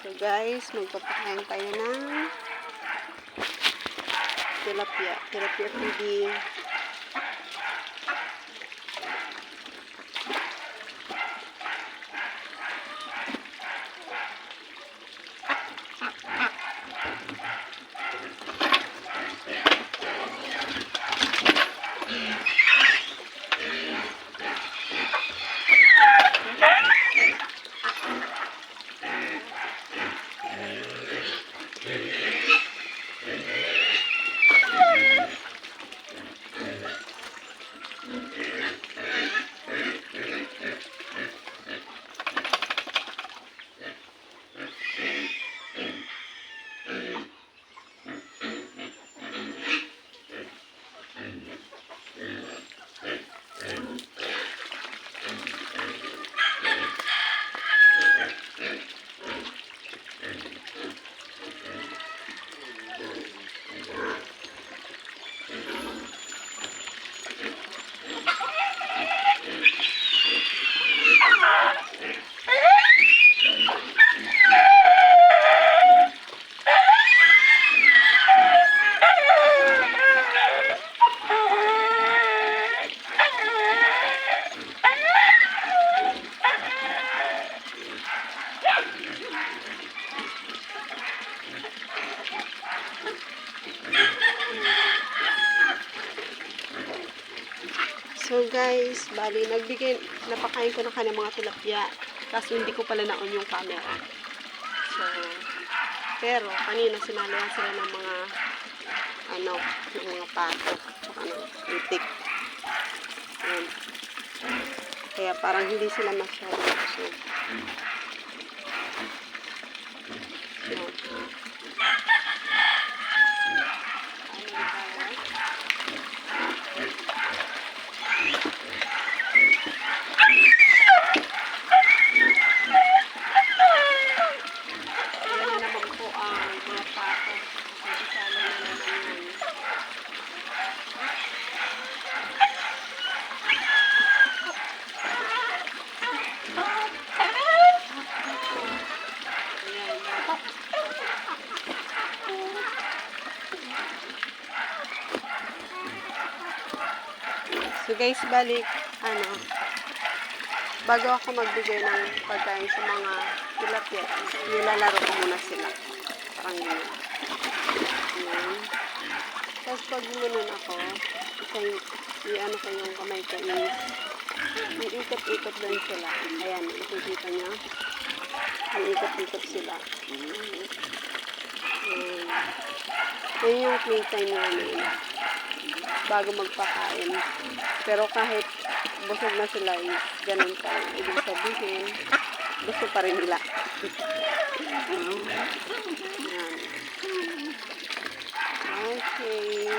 So guys, magpapakain tayo ng tilapia feeding. So guys, bali napakain ko na kanya mga tilapia. Kaso hindi ko pala na-on yung camera. So, pero kanina sinalayan sila ng mga ng mga pato, tsaka ng itik. Ayan. Kaya parang hindi sila masyadong busog. Ayan. So guys, balik, bago ako magbigay ng pagkain sa mga tilapia, nilalaro ko muna sila. Parang yun. Ayan. Tapos pag gumanon ako, i-ano ko yung kamay ko is, iikot-ikot din sila. Ayan, ikikita niya. Iikot-ikot sila. Ayan. Yan yung playtime namin bago magpakain. Pero kahit busog na sila, ganun pa rin. Ibig sabihin, gusto pa rin nila. Yan. Okay.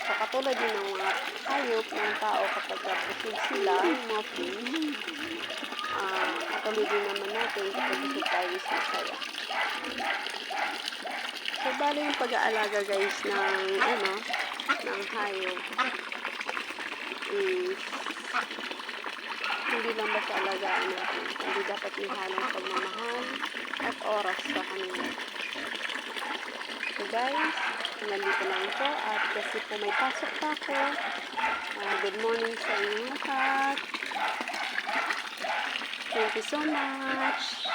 So, katulad din ng mga hayop ng tao kapag busog sila, yung mga fish, katulad din naman natin kapag busog tayo sa saya. So, bali yung pag-aalaga guys ng hayop is hindi lang basta alagaan natin. Hindi dapat ihalong pagmamahal at oras sa kanila. So guys, nandito lang ito at kasi po may pasok pa ako. Good morning sa inyo lahat. Thank you so much.